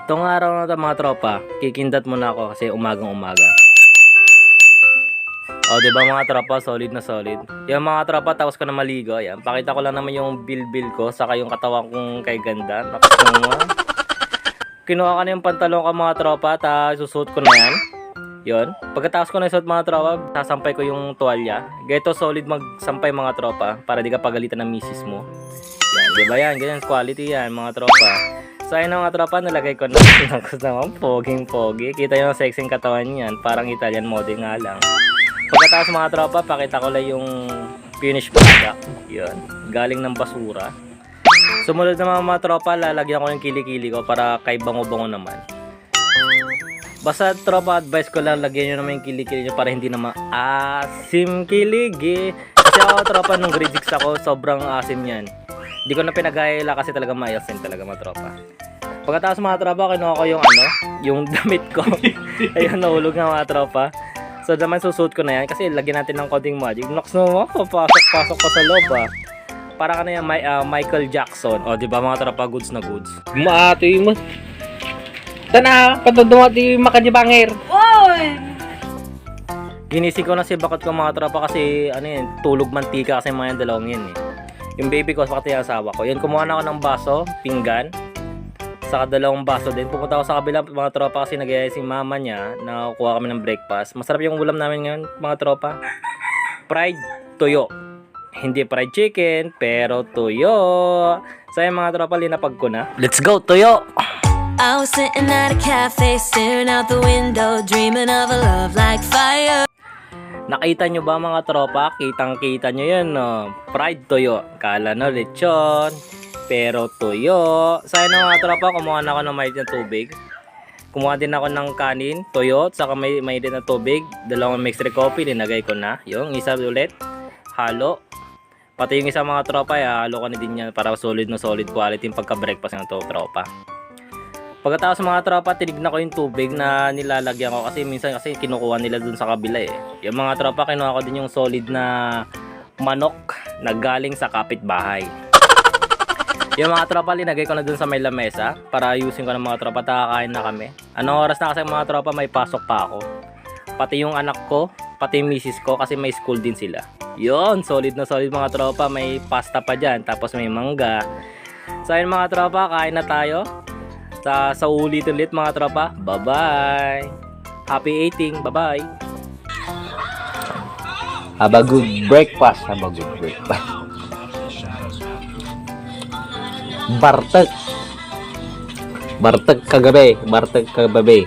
Itong araw na ito mga tropa, kikindat muna ako kasi umagang umaga. O diba mga tropa, solid na solid. Yung mga tropa, tapos ko na maligo. Ayan, pakita ko lang naman yung bilbil ko, saka yung katawan kong kay ganda. Kinuha ko na yung pantalon ko mga tropa, tapos susuot ko na yan. Yun. Pagkatapos ko na isuot mga tropa, sasampay ko yung tuwalya. Ganito solid magsampay mga tropa, para di ka pagalitan ng misis mo. Yan, diba yan? Ganyan, quality yan mga tropa. So ayun na mga tropa, nalagay ko na. Nakos naman, poging-pogi. Kita yung sexing katawan yan, parang Italian model nga lang. Pagkatapos mga tropa, pakita ko lang yung finished product. Yun, galing ng basura. Sumunod na mga tropa, lalagyan ko yung kilikili ko para kay bango-bango naman. Basta tropa, advice ko lang, lagyan nyo naman yung kilikili nyo para hindi naman asim kiligi. Kasi ako tropa, nung grade 6 ako, sobrang asim yan. Hindi ko na pinagayala kasi talaga maayasin talaga mga tropa. Pagkatapos mga tropa, kinuha ko yung damit ko. Ayun, nahulog nga mga tropa. So naman susuot ko na yan kasi lagyan natin ng konting magic. Nox no, pasok ko sa loob Para ka na yan Michael Jackson. O diba mga tropa, goods na goods. Maati mo. Tana, patudumati makadibangir. Oy! Ginising ko na si bakit ko mga tropa kasi tulog mantika kasi mga dalawang yan Yung baby ko pati yung asawa ko. Yan, kumuha na ako ng baso, pinggan. Saka dalawang baso din. Pupunta ako sa kabila mga tropa kasi nag-iayos si mama niya na kuha kami ng breakfast. Masarap yung ulam namin ngayon mga tropa. Fried tuyo. Hindi fried chicken, pero tuyo. So yung mga tropa, linapag ko na. Let's go, tuyo! I was sitting at a cafe, staring out the window, dreaming of a love like fire. Nakita nyo ba mga tropa? Kitang-kita nyo yun, no? Fried tuyo. Kala no, lechon. Pero tuyo. Sa na mga tropa, kumuha na ako ng mainit na tubig. Kumuha din ako ng kanin, tuyo, saka may mainit na tubig. Dalawang mixed coffee, linagay ko na. Yung isa ulit, halo. Pati yung isa mga tropa, halo ko na din yan para solid na solid quality yung pagka-breakfast ng tropa. Pagkatapos mga tropa, tinignan ko yung tubig na nilalagyan ko kasi minsan kasi kinukuha nila dun sa kabila Yung mga tropa, kinuha ko din yung solid na manok na galing sa kapitbahay. Yung mga tropa, linagay ko na dun sa may lamesa para ayusin ko ng mga tropa, kakain na kami. Anong oras na kasi mga tropa, may pasok pa ako. Pati yung anak ko, pati yung misis ko kasi may school din sila. Yun, solid na solid mga tropa, may pasta pa dyan, tapos may mangga. So yun mga tropa, kain na tayo. Sa ulit-ulit mga tropa. Bye-bye. Happy eating. Bye-bye. Have a good breakfast. Have a good breakfast. Bartag. Bartag kagabi. Bartag kagabi.